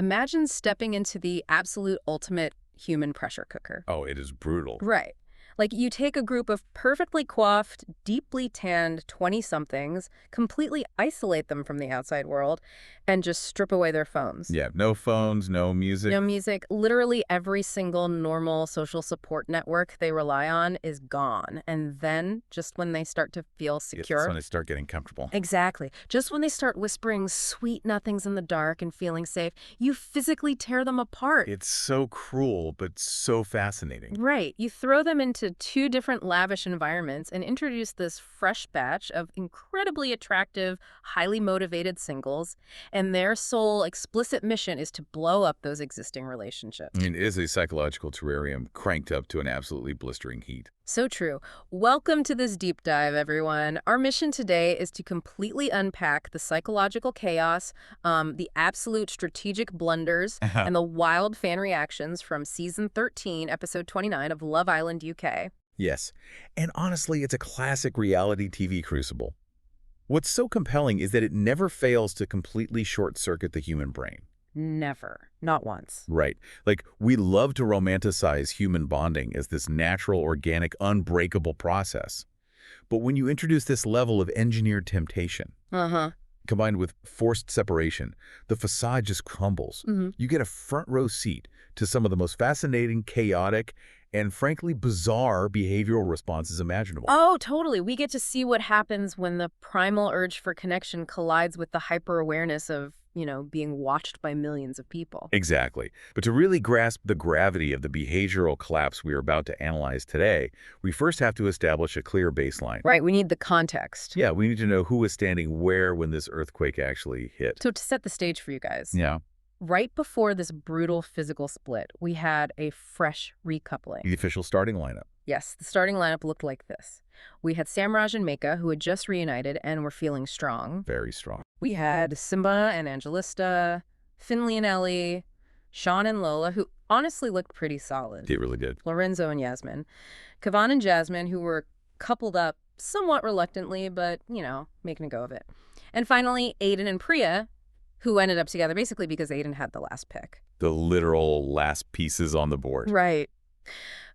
imagine stepping into the absolute ultimate human pressure cooker. Oh, it is brutal. Right. Like, you take a group of perfectly coiffed, deeply tanned 20-somethings, completely isolate them from the outside world, and just strip away their phones. Yeah, no phones, no music. No music. Literally every single normal social support network they rely on is gone. And then, just when they start to feel secure... That's when they start getting comfortable. Exactly. Just when they start whispering sweet nothings in the dark and feeling safe, you physically tear them apart. It's so cruel, but so fascinating. Right. You throw them into two different lavish environments and introduce this fresh batch of incredibly attractive, highly motivated singles, and their sole explicit mission is to blow up those existing relationships. I mean, it is a psychological terrarium cranked up to an absolutely blistering heat. So true. Welcome to this deep dive, everyone. Our mission today is to completely unpack the psychological chaos, the absolute strategic blunders, and the wild fan reactions from Season 13, Episode 29 of Love Island UK. Yes, and honestly, it's a classic reality TV crucible. What's so compelling is that it never fails to completely short-circuit the human brain. Never. Not once. Right. Like, we love to romanticize human bonding as this natural, organic, unbreakable process. But when you introduce this level of engineered temptation, combined with forced separation, the facade just crumbles. You get a front-row seat to some of the most fascinating, chaotic, and frankly bizarre behavioral responses imaginable. Oh, totally. We get to see what happens when the primal urge for connection collides with the hyper-awareness of, being watched by millions of people. Exactly. But to really grasp the gravity of the behavioral collapse we are about to analyze today, we first have to establish a clear baseline. Right, we need the context. Yeah, we need to know who was standing where when this earthquake actually hit. So to set the stage for you guys. Yeah. Right before this brutal physical split, we had a fresh recoupling. The official starting lineup. Yes, the starting lineup looked like this. We had Samraj and Mecca, who had just reunited and were feeling strong. Very strong. We had Simba and Angelista, Finley and Ellie, Sean and Lola, who honestly looked pretty solid. They really did. Lorenzo and Yasmin. Kavan and Jasmine, who were coupled up somewhat reluctantly, but, making a go of it. And finally, Aiden and Priya, who ended up together basically because Aiden had the last pick. The literal last pieces on the board. Right.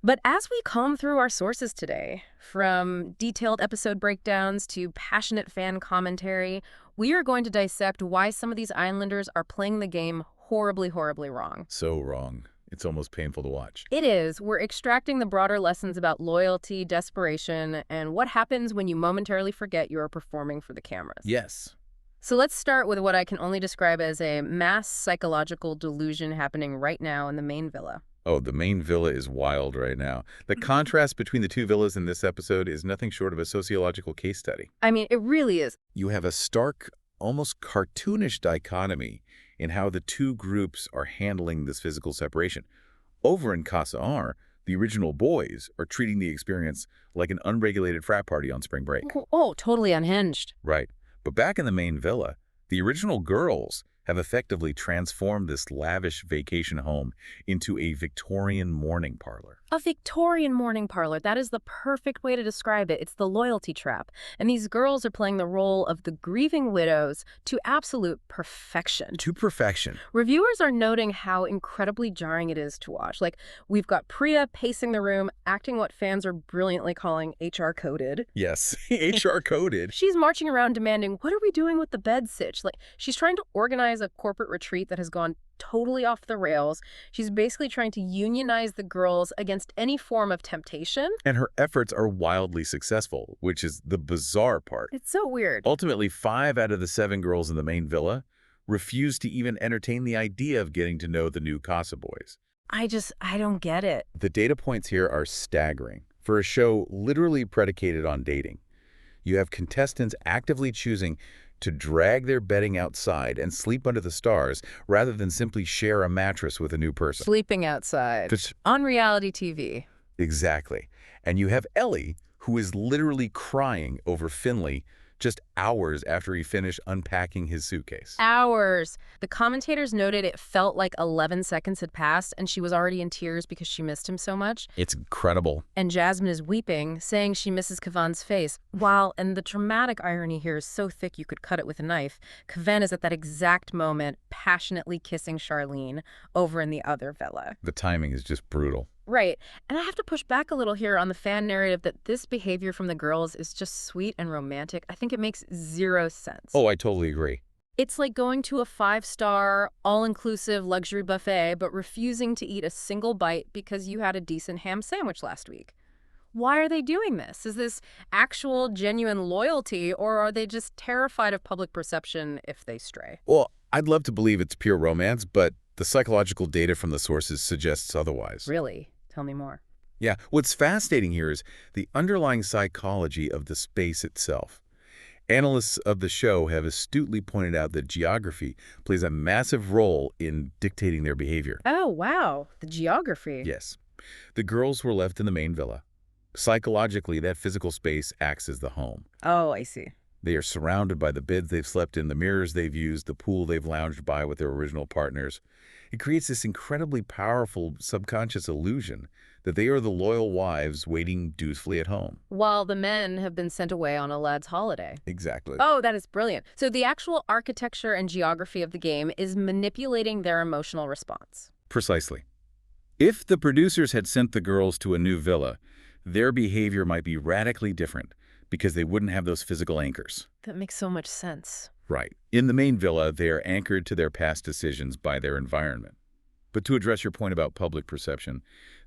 But as we comb through our sources today, from detailed episode breakdowns to passionate fan commentary, we are going to dissect why some of these Islanders are playing the game horribly, horribly wrong. So wrong. It's almost painful to watch. It is. We're extracting the broader lessons about loyalty, desperation, and what happens when you momentarily forget you are performing for the cameras. Yes. So let's start with what I can only describe as a mass psychological delusion happening right now in the main villa. Oh, the main villa is wild right now. The contrast between the two villas in this episode is nothing short of a sociological case study. I mean, it really is. You have a stark, almost cartoonish dichotomy in how the two groups are handling this physical separation. Over in Casa Amor, the original boys are treating the experience like an unregulated frat party on spring break. Oh, totally unhinged. Right. But back in the main villa, the original girls have effectively transformed this lavish vacation home into a Victorian mourning parlor. A Victorian mourning parlor. That is the perfect way to describe it. It's the loyalty trap. And these girls are playing the role of the grieving widows to absolute perfection. To perfection. Reviewers are noting how incredibly jarring it is to watch. Like, we've got Priya pacing the room, acting what fans are brilliantly calling HR-coded. Yes, HR-coded. She's marching around demanding, what are we doing with the bed sitch? Like, she's trying to organize a corporate retreat that has gone totally off the rails. She's basically trying to unionize the girls against any form of temptation. And her efforts are wildly successful, which is the bizarre part. It's so weird. Ultimately, 5 out of the 7 girls in the main villa refuse to even entertain the idea of getting to know the new Casa boys. I don't get it. The data points here are staggering. For a show literally predicated on dating, you have contestants actively choosing to drag their bedding outside and sleep under the stars rather than simply share a mattress with a new person. Sleeping outside. On reality TV. Exactly. And you have Ellie, who is literally crying over Finley just hours after he finished unpacking his suitcase. Hours. The commentators noted it felt like 11 seconds had passed, and she was already in tears because she missed him so much. It's incredible. And Jasmine is weeping, saying she misses Kavan's face. While, and the dramatic irony here is so thick you could cut it with a knife, Kavan is at that exact moment passionately kissing Charlene over in the other villa. The timing is just brutal. Right. And I have to push back a little here on the fan narrative that this behavior from the girls is just sweet and romantic. I think it makes zero sense. Oh, I totally agree. It's like going to a 5-star, all-inclusive luxury buffet, but refusing to eat a single bite because you had a decent ham sandwich last week. Why are they doing this? Is this actual, genuine loyalty, or are they just terrified of public perception if they stray? Well, I'd love to believe it's pure romance, but the psychological data from the sources suggests otherwise. Really? Tell me more. Yeah, what's fascinating here is the underlying psychology of the space itself. Analysts of the show have astutely pointed out that geography plays a massive role in dictating their behavior. Oh, wow. The geography. Yes. The girls were left in the main villa. Psychologically, that physical space acts as the home. Oh, I see. They are surrounded by the beds they've slept in, the mirrors they've used, the pool they've lounged by with their original partners. It creates this incredibly powerful subconscious illusion that they are the loyal wives waiting dutifully at home. While the men have been sent away on a lad's holiday. Exactly. Oh, that is brilliant. So the actual architecture and geography of the game is manipulating their emotional response. Precisely. If the producers had sent the girls to a new villa, their behavior might be radically different because they wouldn't have those physical anchors. That makes so much sense. Right. In the main villa, they are anchored to their past decisions by their environment. But to address your point about public perception,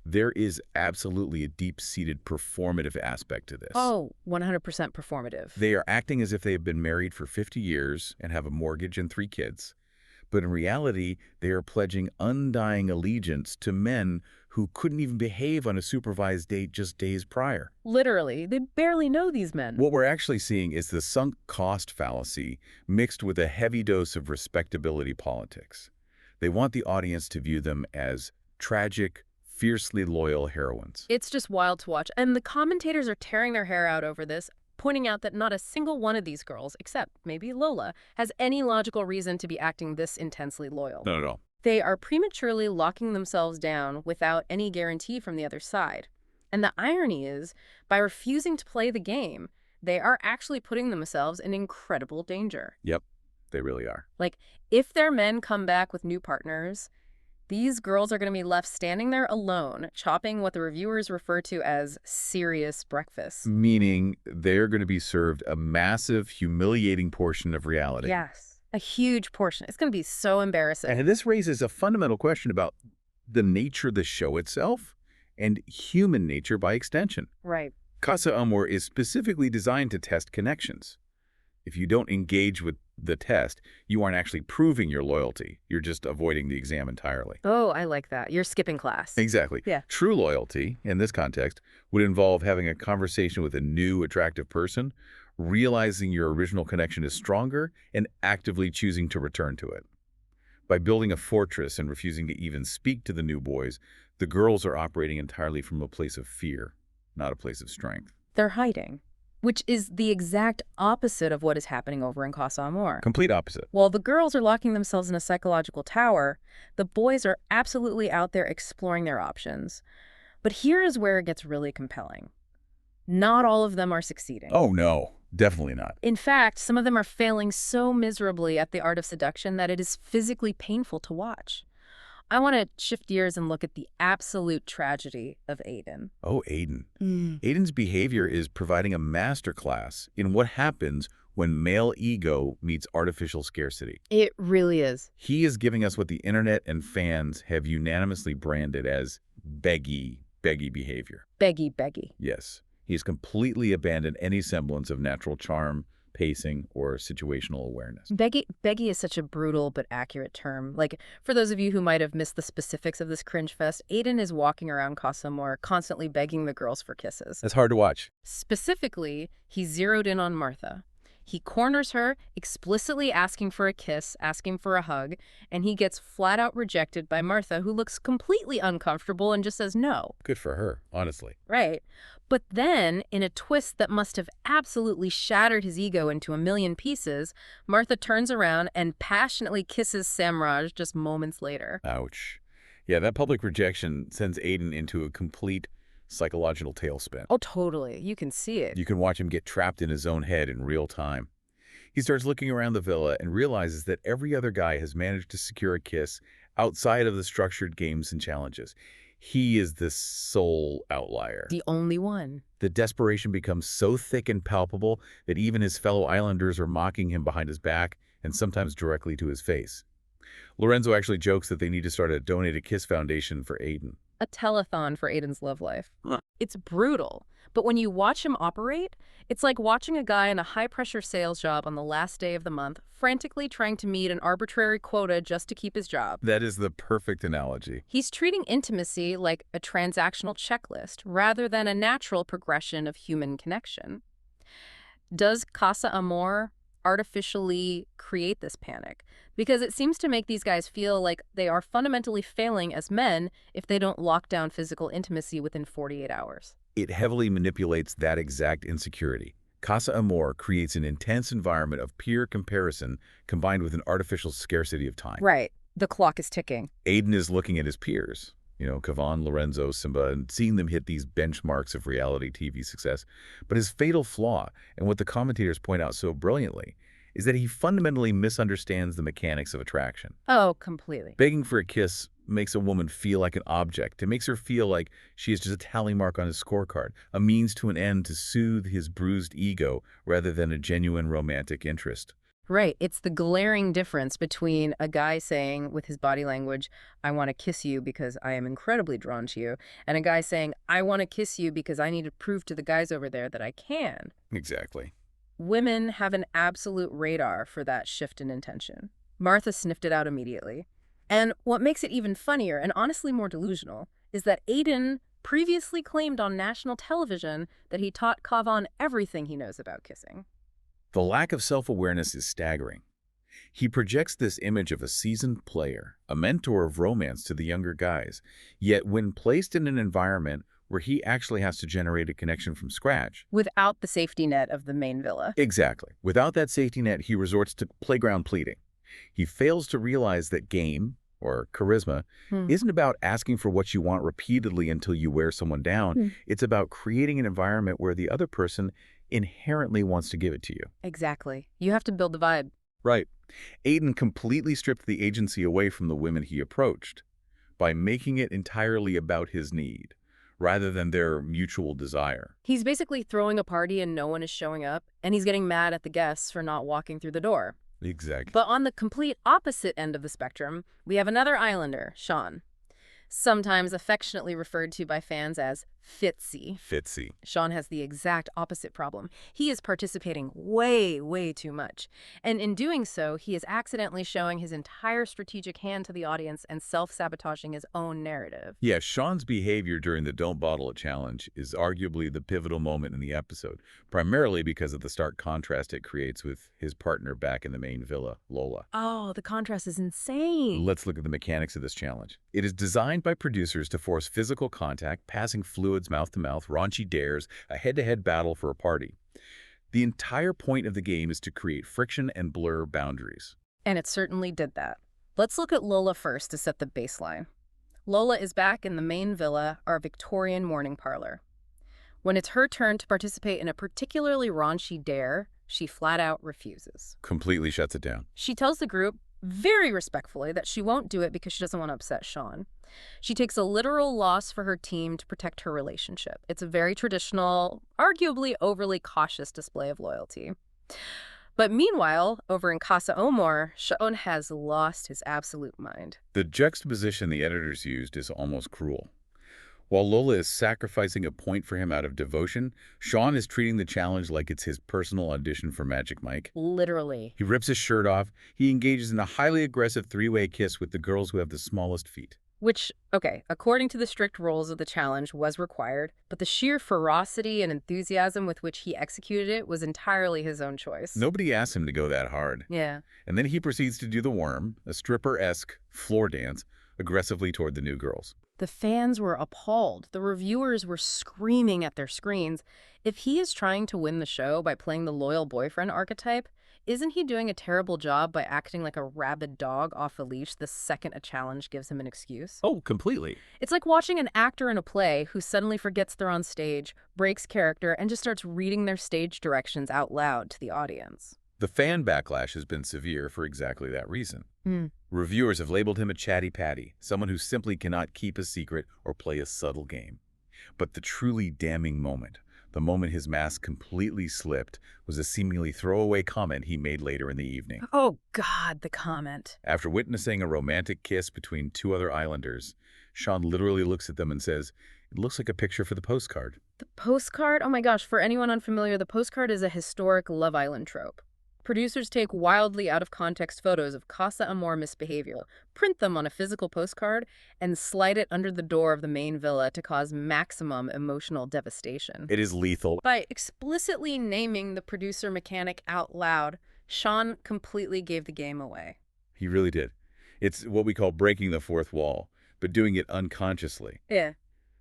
there is absolutely a deep-seated performative aspect to this. Oh, 100% performative. They are acting as if they have been married for 50 years and have a mortgage and 3 kids. But in reality, they are pledging undying allegiance to men who couldn't even behave on a supervised date just days prior. Literally, they barely know these men. What we're actually seeing is the sunk cost fallacy mixed with a heavy dose of respectability politics. They want the audience to view them as tragic, fiercely loyal heroines. It's just wild to watch. And the commentators are tearing their hair out over this, pointing out that not a single one of these girls, except maybe Lola, has any logical reason to be acting this intensely loyal. Not at all. They are prematurely locking themselves down without any guarantee from the other side. And the irony is, by refusing to play the game, they are actually putting themselves in incredible danger. Yep, they really are. Like, if their men come back with new partners, these girls are going to be left standing there alone, chopping what the reviewers refer to as serious breakfast. Meaning they're going to be served a massive, humiliating portion of reality. Yes. A huge portion. It's going to be so embarrassing. And this raises a fundamental question about the nature of the show itself and human nature by extension. Right. Casa Amor is specifically designed to test connections. If you don't engage with the test, you aren't actually proving your loyalty. You're just avoiding the exam entirely. Oh, I like that. You're skipping class. Exactly. Yeah. True loyalty, in this context, would involve having a conversation with a new, attractive person, realizing your original connection is stronger, and actively choosing to return to it. By building a fortress and refusing to even speak to the new boys, the girls are operating entirely from a place of fear, not a place of strength. They're hiding, which is the exact opposite of what is happening over in Casa Amor. Complete opposite. While the girls are locking themselves in a psychological tower, the boys are absolutely out there exploring their options. But here is where it gets really compelling. Not all of them are succeeding. Oh, no. Definitely not. In fact, some of them are failing so miserably at the art of seduction that it is physically painful to watch. I want to shift gears and look at the absolute tragedy of Aiden. Oh, Aiden. Aiden's behavior is providing a masterclass in what happens when male ego meets artificial scarcity. It really is. He is giving us what the internet and fans have unanimously branded as beggy behavior. Beggy. Yes. He's completely abandoned any semblance of natural charm, pacing, or situational awareness. Beggy is such a brutal but accurate term. Like, for those of you who might have missed the specifics of this cringe fest, Aiden is walking around Casa Amor constantly begging the girls for kisses. That's hard to watch. Specifically, he zeroed in on Martha. He corners her, explicitly asking for a kiss, asking for a hug, and he gets flat out rejected by Martha, who looks completely uncomfortable and just says no. Good for her, honestly. Right. But then, in a twist that must have absolutely shattered his ego into a million pieces, Martha turns around and passionately kisses Samraj just moments later. Ouch. Yeah, that public rejection sends Aiden into a complete psychological tailspin. Oh, totally. You can see it. You can watch him get trapped in his own head in real time. He starts looking around the villa and realizes that every other guy has managed to secure a kiss outside of the structured games and challenges. He is the sole outlier. The only one. The desperation becomes so thick and palpable that even his fellow islanders are mocking him behind his back and sometimes directly to his face. Lorenzo actually jokes that they need to start a Donate a Kiss Foundation for Aiden. A telethon for Aiden's love life. Huh. It's brutal, but when you watch him operate, it's like watching a guy in a high-pressure sales job on the last day of the month, frantically trying to meet an arbitrary quota just to keep his job. That is the perfect analogy. He's treating intimacy like a transactional checklist rather than a natural progression of human connection. Does Casa Amor artificially create this panic? Because it seems to make these guys feel like they are fundamentally failing as men if they don't lock down physical intimacy within 48 hours. It heavily manipulates that exact insecurity. Casa Amor creates an intense environment of peer comparison combined with an artificial scarcity of time. Right. The clock is ticking. Aiden is looking at his peers, Kavan, Lorenzo, Simba, and seeing them hit these benchmarks of reality TV success. But his fatal flaw, and what the commentators point out so brilliantly, is that he fundamentally misunderstands the mechanics of attraction. Oh, completely. Begging for a kiss makes a woman feel like an object. It makes her feel like she is just a tally mark on his scorecard, a means to an end to soothe his bruised ego rather than a genuine romantic interest. Right. It's the glaring difference between a guy saying with his body language, I want to kiss you because I am incredibly drawn to you, and a guy saying, I want to kiss you because I need to prove to the guys over there that I can. Exactly. Women have an absolute radar for that shift in intention. Martha sniffed it out immediately. And what makes it even funnier and honestly more delusional is that Aiden previously claimed on national television that he taught Kavan everything he knows about kissing. The lack of self-awareness is staggering. He projects this image of a seasoned player, a mentor of romance to the younger guys, yet when placed in an environment where he actually has to generate a connection from scratch. Without the safety net of the main villa. Exactly. Without that safety net, he resorts to playground pleading. He fails to realize that game, or charisma, isn't about asking for what you want repeatedly until you wear someone down. It's about creating an environment where the other person inherently wants to give it to you. Exactly. You have to build the vibe. Right. Aiden completely stripped the agency away from the women he approached by making it entirely about his need, rather than their mutual desire. He's basically throwing a party and no one is showing up, and he's getting mad at the guests for not walking through the door. Exactly. But on the complete opposite end of the spectrum, we have another islander, Sean. Sometimes affectionately referred to by fans as Fitzy. Fitzy. Sean has the exact opposite problem. He is participating way, way too much. And in doing so, he is accidentally showing his entire strategic hand to the audience and self-sabotaging his own narrative. Yeah, Sean's behavior during the Don't Bottle It challenge is arguably the pivotal moment in the episode, primarily because of the stark contrast it creates with his partner back in the main villa, Lola. Oh, the contrast is insane. Let's look at the mechanics of this challenge. It is designed by producers to force physical contact, passing fluids mouth-to-mouth, raunchy dares, a head-to-head battle for a party. The entire point of the game is to create friction and blur boundaries. And it certainly did that. Let's look at Lola first to set the baseline. Lola is back in the main villa, our Victorian morning parlor. When it's her turn to participate in a particularly raunchy dare, she flat out refuses. Completely shuts it down. She tells the group, very respectfully, that she won't do it because she doesn't want to upset Sean. She takes a literal loss for her team to protect her relationship. It's a very traditional, arguably overly cautious display of loyalty. But meanwhile, over in Casa Amor, Sean has lost his absolute mind. The juxtaposition the editors used is almost cruel. While Lola is sacrificing a point for him out of devotion, Sean is treating the challenge like it's his personal audition for Magic Mike. Literally. He rips his shirt off. He engages in a highly aggressive three-way kiss with the girls who have the smallest feet. Which, okay, according to the strict rules of the challenge, was required, but the sheer ferocity and enthusiasm with which he executed it was entirely his own choice. Nobody asked him to go that hard. Yeah. And then he proceeds to do the worm, a stripper-esque floor dance, aggressively toward the new girls. The fans were appalled. The reviewers were screaming at their screens. If he is trying to win the show by playing the loyal boyfriend archetype, isn't he doing a terrible job by acting like a rabid dog off a leash the second a challenge gives him an excuse? Oh, completely. It's like watching an actor in a play who suddenly forgets they're on stage, breaks character, and just starts reading their stage directions out loud to the audience. The fan backlash has been severe for exactly that reason. Mm. Reviewers have labeled him a chatty patty, someone who simply cannot keep a secret or play a subtle game. But the truly damning moment, the moment his mask completely slipped, was a seemingly throwaway comment he made later in the evening. Oh, God, the comment. After witnessing a romantic kiss between two other islanders, Sean literally looks at them and says, "It looks like a picture for the postcard." The postcard? Oh my gosh, for anyone unfamiliar, the postcard is a historic Love Island trope. Producers take wildly out-of-context photos of Casa Amor misbehavior, print them on a physical postcard, and slide it under the door of the main villa to cause maximum emotional devastation. It is lethal. By explicitly naming the producer mechanic out loud, Sean completely gave the game away. He really did. It's what we call breaking the fourth wall, but doing it unconsciously. Yeah.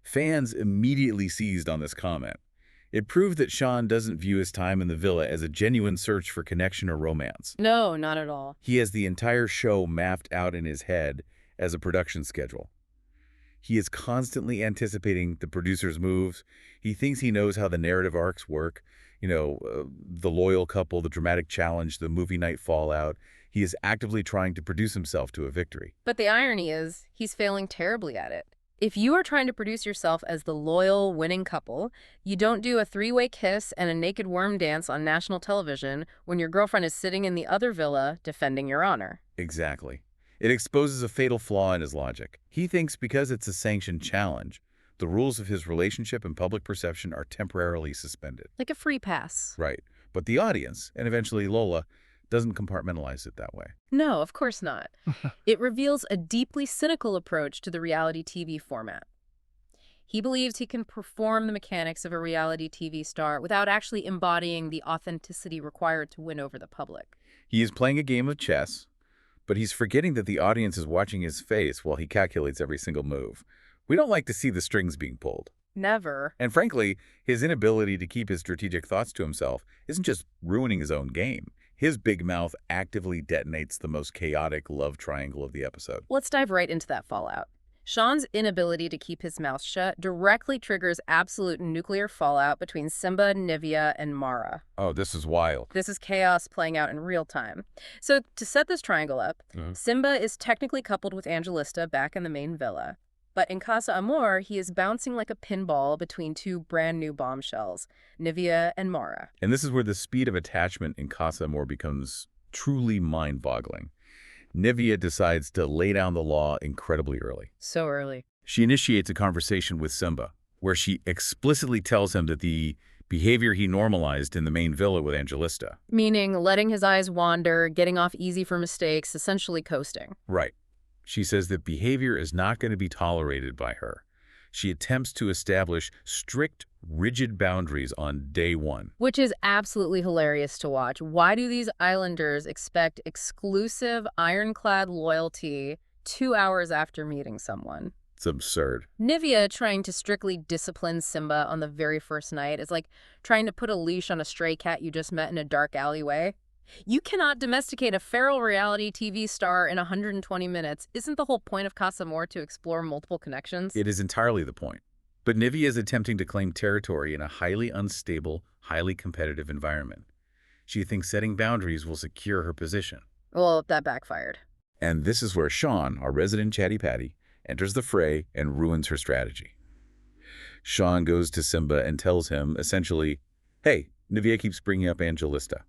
Fans immediately seized on this comment. It proved that Sean doesn't view his time in the villa as a genuine search for connection or romance. No, not at all. He has the entire show mapped out in his head as a production schedule. He is constantly anticipating the producer's moves. He thinks he knows how the narrative arcs work. The loyal couple, the dramatic challenge, the movie night fallout. He is actively trying to produce himself to a victory. But the irony is, he's failing terribly at it. If you are trying to produce yourself as the loyal, winning couple, you don't do a three-way kiss and a naked worm dance on national television when your girlfriend is sitting in the other villa defending your honor. Exactly. It exposes a fatal flaw in his logic. He thinks because it's a sanctioned challenge, the rules of his relationship and public perception are temporarily suspended. Like a free pass. Right. But the audience, and eventually Lola, doesn't compartmentalize it that way. No, of course not. It reveals a deeply cynical approach to the reality TV format. He believes he can perform the mechanics of a reality TV star without actually embodying the authenticity required to win over the public. He is playing a game of chess, but he's forgetting that the audience is watching his face while he calculates every single move. We don't like to see the strings being pulled. Never. And frankly, his inability to keep his strategic thoughts to himself isn't just ruining his own game. His big mouth actively detonates the most chaotic love triangle of the episode. Let's dive right into that fallout. Sean's inability to keep his mouth shut directly triggers absolute nuclear fallout between Simba, Nevaeh, and Mara. Oh, this is wild. This is chaos playing out in real time. So to set this triangle up, Simba is technically coupled with Angelista back in the main villa. But in Casa Amor, he is bouncing like a pinball between two brand new bombshells, Nevaeh and Mara. And this is where the speed of attachment in Casa Amor becomes truly mind-boggling. Nevaeh decides to lay down the law incredibly early. So early. She initiates a conversation with Simba, where she explicitly tells him that the behavior he normalized in the main villa with Angelista. Meaning letting his eyes wander, getting off easy for mistakes, essentially coasting. Right. She says that behavior is not going to be tolerated by her. She attempts to establish strict, rigid boundaries on day one. Which is absolutely hilarious to watch. Why do these islanders expect exclusive, ironclad loyalty 2 hours after meeting someone? It's absurd. Nevaeh trying to strictly discipline Simba on the very first night is like trying to put a leash on a stray cat you just met in a dark alleyway. You cannot domesticate a feral reality TV star in 120 minutes. Isn't the whole point of Casa Amor to explore multiple connections? It is entirely the point. But Nevaeh is attempting to claim territory in a highly unstable, highly competitive environment. She thinks setting boundaries will secure her position. Well, that backfired. And this is where Sean, our resident chatty patty, enters the fray and ruins her strategy. Sean goes to Simba and tells him, essentially, hey, Nevaeh keeps bringing up Angelista.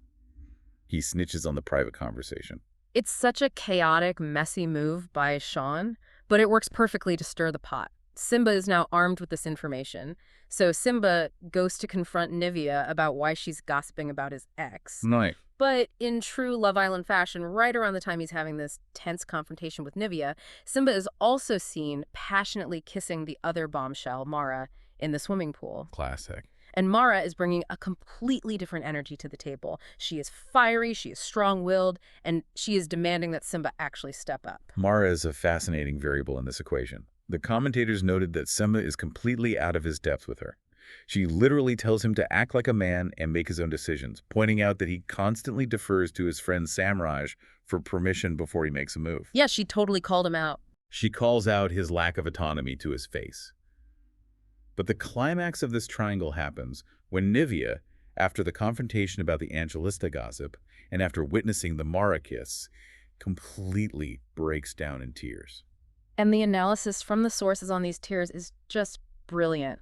He snitches on the private conversation. It's such a chaotic, messy move by Sean, but it works perfectly to stir the pot. Simba is now armed with this information. So Simba goes to confront Nevaeh about why she's gossiping about his ex. Right. But in true Love Island fashion, right around the time he's having this tense confrontation with Nevaeh, Simba is also seen passionately kissing the other bombshell, Mara, in the swimming pool. Classic. And Mara is bringing a completely different energy to the table. She is fiery, she is strong-willed, and she is demanding that Simba actually step up. Mara is a fascinating variable in this equation. The commentators noted that Simba is completely out of his depth with her. She literally tells him to act like a man and make his own decisions, pointing out that he constantly defers to his friend Samraj for permission before he makes a move. Yeah, she totally called him out. She calls out his lack of autonomy to his face. But the climax of this triangle happens when Nevaeh, after the confrontation about the Angelista gossip, and after witnessing the Mara kiss, completely breaks down in tears. And the analysis from the sources on these tears is just brilliant.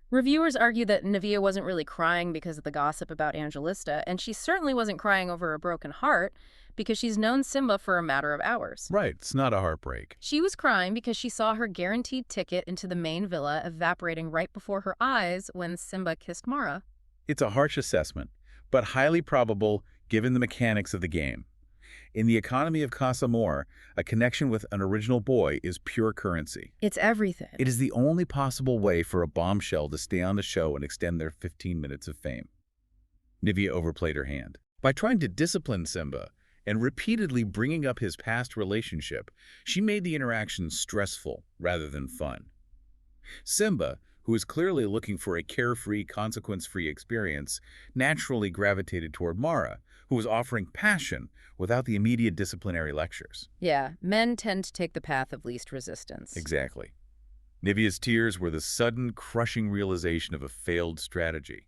Reviewers argue that Nevaeh wasn't really crying because of the gossip about Angelista, and she certainly wasn't crying over a broken heart because she's known Simba for a matter of hours. Right, it's not a heartbreak. She was crying because she saw her guaranteed ticket into the main villa evaporating right before her eyes when Simba kissed Mara. It's a harsh assessment, but highly probable given the mechanics of the game. In the economy of Casa Amor, a connection with an original boy is pure currency. It's everything. It is the only possible way for a bombshell to stay on the show and extend their 15 minutes of fame. Nevaeh overplayed her hand. By trying to discipline Simba and repeatedly bringing up his past relationship, she made the interaction stressful rather than fun. Simba, who is clearly looking for a carefree, consequence-free experience, naturally gravitated toward Mara, who was offering passion without the immediate disciplinary lectures. Yeah, men tend to take the path of least resistance. Exactly. Nevaeh's tears were the sudden, crushing realization of a failed strategy.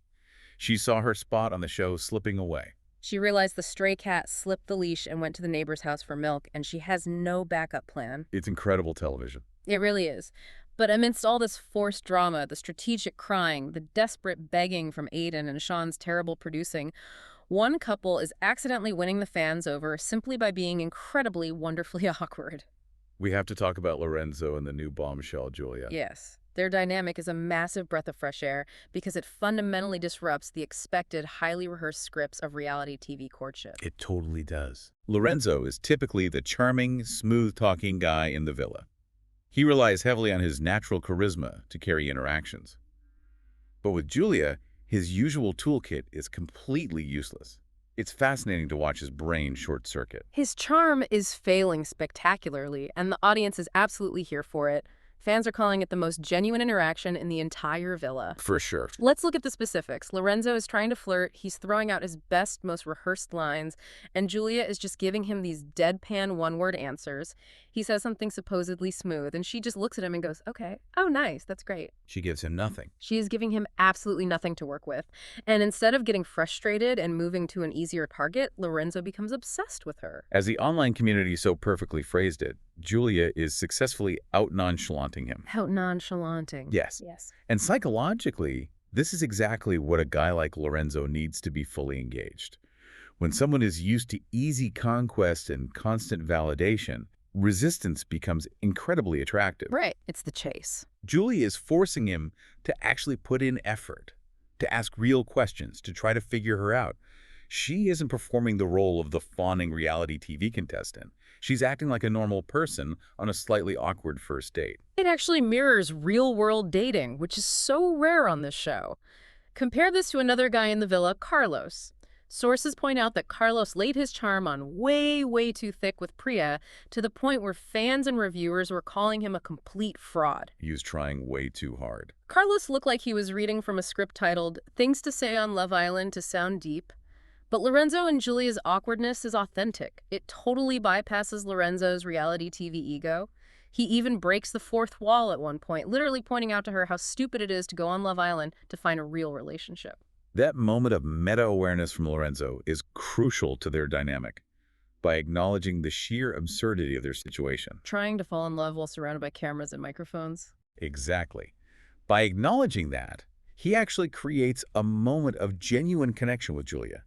She saw her spot on the show slipping away. She realized the stray cat slipped the leash and went to the neighbor's house for milk, and she has no backup plan. It's incredible television. It really is. But amidst all this forced drama, the strategic crying, the desperate begging from Aiden and Sean's terrible producing, one couple is accidentally winning the fans over simply by being incredibly, wonderfully awkward. We have to talk about Lorenzo and the new bombshell, Julia. Yes. Their dynamic is a massive breath of fresh air because it fundamentally disrupts the expected, highly rehearsed scripts of reality TV courtship. It totally does. Lorenzo is typically the charming, smooth-talking guy in the villa. He relies heavily on his natural charisma to carry interactions. But with Julia, his usual toolkit is completely useless. It's fascinating to watch his brain short-circuit. His charm is failing spectacularly, and the audience is absolutely here for it. Fans are calling it the most genuine interaction in the entire villa. For sure. Let's look at the specifics. Lorenzo is trying to flirt, he's throwing out his best, most rehearsed lines, and Julia is just giving him these deadpan one-word answers. He says something supposedly smooth, and she just looks at him and goes, okay, oh nice, that's great. She gives him nothing. She is giving him absolutely nothing to work with. And instead of getting frustrated and moving to an easier target, Lorenzo becomes obsessed with her. As the online community so perfectly phrased it, Julia is successfully out-nonchalanting him. Out-nonchalanting. Yes. Yes. And psychologically, this is exactly what a guy like Lorenzo needs to be fully engaged. When someone is used to easy conquest and constant validation, resistance becomes incredibly attractive. Right. It's the chase. Julia is forcing him to actually put in effort, to ask real questions, to try to figure her out. She isn't performing the role of the fawning reality TV contestant. She's acting like a normal person on a slightly awkward first date. It actually mirrors real-world dating, which is so rare on this show. Compare this to another guy in the villa, Carlos. Sources point out that Carlos laid his charm on way too thick with Priya to the point where fans and reviewers were calling him a complete fraud. He was trying way too hard. Carlos looked like he was reading from a script titled Things to Say on Love Island to Sound Deep. But Lorenzo and Julia's awkwardness is authentic. It totally bypasses Lorenzo's reality TV ego. He even breaks the fourth wall at one point, literally pointing out to her how stupid it is to go on Love Island to find a real relationship. That moment of meta-awareness from Lorenzo is crucial to their dynamic by acknowledging the sheer absurdity of their situation. Trying to fall in love while surrounded by cameras and microphones. Exactly. By acknowledging that, he actually creates a moment of genuine connection with Julia.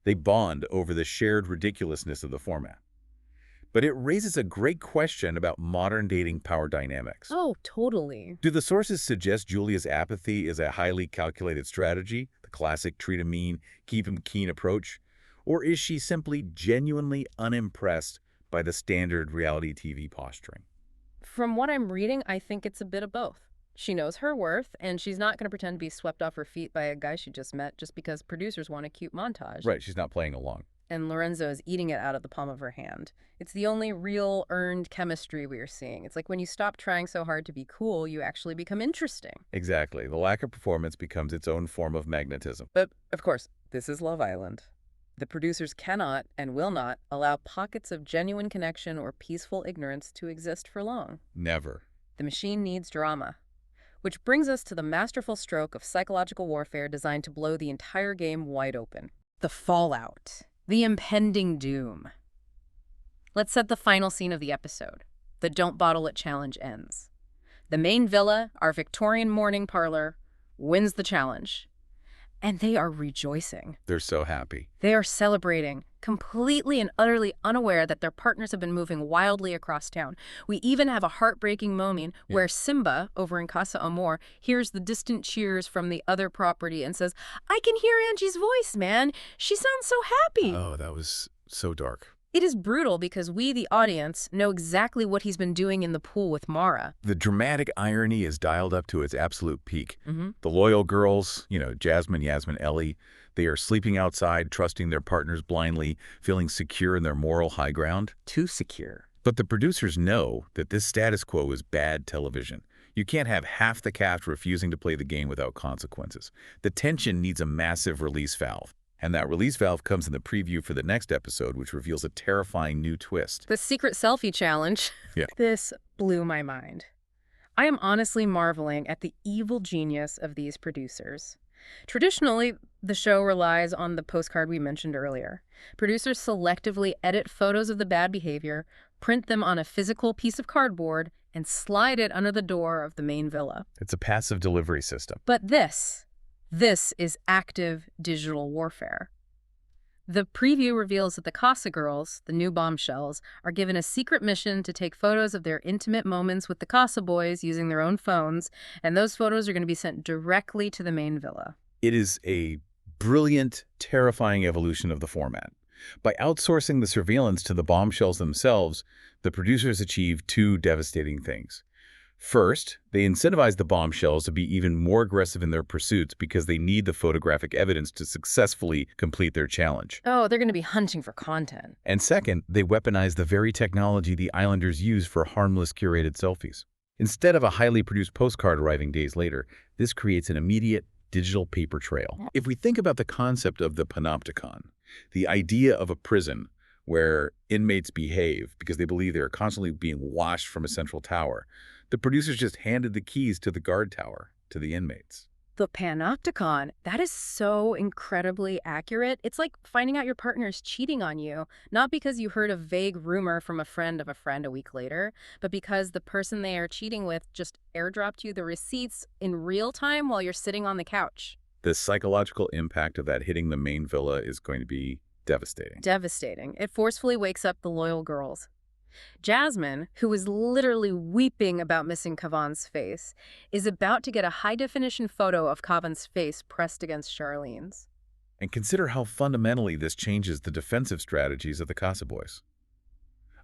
They bond over the shared ridiculousness of the format. But it raises a great question about modern dating power dynamics. Oh, totally. Do the sources suggest Julia's apathy is a highly calculated strategy, the classic treat him mean, keep him keen approach? Or is she simply genuinely unimpressed by the standard reality TV posturing? From what I'm reading, I think it's a bit of both. She knows her worth, and she's not going to pretend to be swept off her feet by a guy she just met just because producers want a cute montage. Right, she's not playing along. And Lorenzo is eating it out of the palm of her hand. It's the only real earned chemistry we are seeing. It's like when you stop trying so hard to be cool, you actually become interesting. Exactly. The lack of performance becomes its own form of magnetism. But, of course, this is Love Island. The producers cannot and will not allow pockets of genuine connection or peaceful ignorance to exist for long. Never. The machine needs drama. Which brings us to the masterful stroke of psychological warfare designed to blow the entire game wide open. The fallout. The impending doom. Let's set the final scene of the episode. The Don't Bottle It challenge ends. The main villa, our Victorian morning parlor, wins the challenge. And they are rejoicing. They're so happy. They are celebrating, completely and utterly unaware that their partners have been moving wildly across town. We even have a heartbreaking moment where Simba, over in Casa Amor, hears the distant cheers from the other property and says, "I can hear Angie's voice, man. She sounds so happy." Oh, that was so dark. It is brutal because we, the audience, know exactly what he's been doing in the pool with Mara. The dramatic irony is dialed up to its absolute peak. The loyal girls, Jasmine, Yasmin, Ellie, they are sleeping outside, trusting their partners blindly, feeling secure in their moral high ground. Too secure. But the producers know that this status quo is bad television. You can't have half the cast refusing to play the game without consequences. The tension needs a massive release valve. And that release valve comes in the preview for the next episode, which reveals a terrifying new twist. The secret selfie challenge. Yeah. This blew my mind. I am honestly marveling at the evil genius of these producers. Traditionally, the show relies on the postcard we mentioned earlier. Producers selectively edit photos of the bad behavior, print them on a physical piece of cardboard, and slide it under the door of the main villa. It's a passive delivery system. But this is active digital warfare. The preview reveals that the Casa girls, the new bombshells, are given a secret mission to take photos of their intimate moments with the Casa boys using their own phones, and those photos are going to be sent directly to the main villa. It is a brilliant, terrifying evolution of the format. By outsourcing the surveillance to the bombshells themselves, the producers achieve two devastating things. First, they incentivize the bombshells to be even more aggressive in their pursuits because they need the photographic evidence to successfully complete their challenge. Oh, they're going to be hunting for content. And second, they weaponize the very technology the Islanders use for harmless curated selfies. Instead of a highly produced postcard arriving days later, this creates an immediate digital paper trail. If we think about the concept of the panopticon, the idea of a prison where inmates behave because they believe they are constantly being watched from a central tower, the producers just handed the keys to the guard tower to the inmates. The panopticon, that is so incredibly accurate. It's like finding out your partner is cheating on you, not because you heard a vague rumor from a friend of a friend a week later, but because the person they are cheating with just airdropped you the receipts in real time while you're sitting on the couch. The psychological impact of that hitting the main villa is going to be devastating. Devastating. It forcefully wakes up the loyal girls. Jasmine, who is literally weeping about missing Kavan's face, is about to get a high-definition photo of Kavan's face pressed against Charlene's. And consider how fundamentally this changes the defensive strategies of the Casa boys.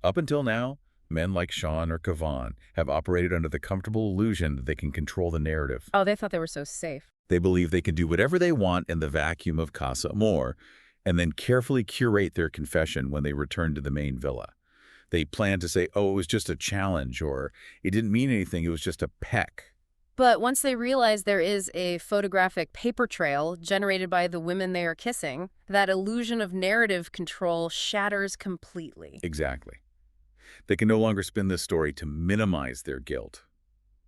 Up until now, men like Sean or Kavan have operated under the comfortable illusion that they can control the narrative. Oh, they thought they were so safe. They believe they can do whatever they want in the vacuum of Casa Amor, and then carefully curate their confession when they return to the main villa. They plan to say, oh, it was just a challenge, or it didn't mean anything, it was just a peck. But once they realize there is a photographic paper trail generated by the women they are kissing, that illusion of narrative control shatters completely. Exactly. They can no longer spin this story to minimize their guilt.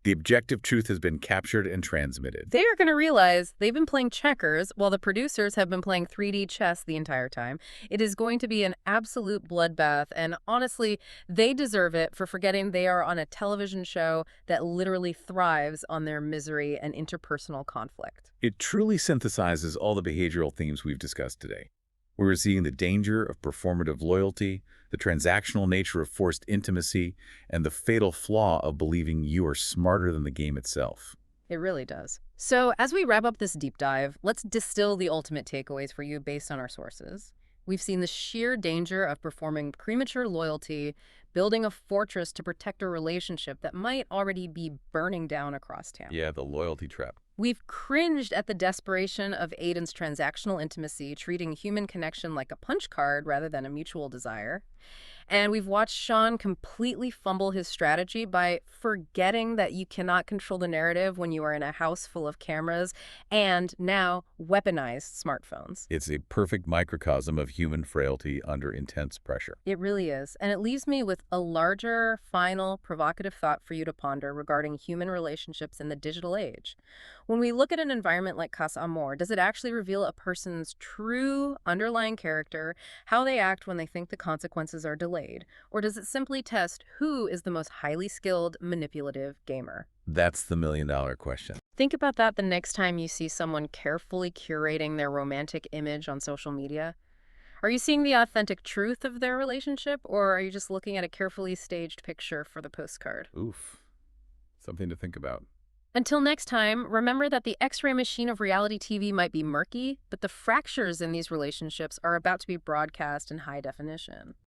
The objective truth has been captured and transmitted. They are going to realize they've been playing checkers while the producers have been playing 3D chess the entire time. It is going to be an absolute bloodbath, and honestly, they deserve it for forgetting they are on a television show that literally thrives on their misery and interpersonal conflict. It truly synthesizes all the behavioral themes we've discussed today. We're seeing the danger of performative loyalty, the transactional nature of forced intimacy, and the fatal flaw of believing you are smarter than the game itself. It really does. So as we wrap up this deep dive, let's distill the ultimate takeaways for you based on our sources. We've seen the sheer danger of performing premature loyalty, building a fortress to protect a relationship that might already be burning down across town. Yeah, the loyalty trap. We've cringed at the desperation of Aiden's transactional intimacy, treating human connection like a punch card rather than a mutual desire. And we've watched Sean completely fumble his strategy by forgetting that you cannot control the narrative when you are in a house full of cameras and now weaponized smartphones. It's a perfect microcosm of human frailty under intense pressure. It really is. And it leaves me with a larger, final, provocative thought for you to ponder regarding human relationships in the digital age. When we look at an environment like Casa Amor, does it actually reveal a person's true underlying character, how they act when they think the consequences are delayed? Or does it simply test who is the most highly skilled, manipulative gamer? That's the million-dollar question. Think about that the next time you see someone carefully curating their romantic image on social media. Are you seeing the authentic truth of their relationship, or are you just looking at a carefully staged picture for the postcard? Oof. Something to think about. Until next time, remember that the X-ray machine of reality TV might be murky, but the fractures in these relationships are about to be broadcast in high definition.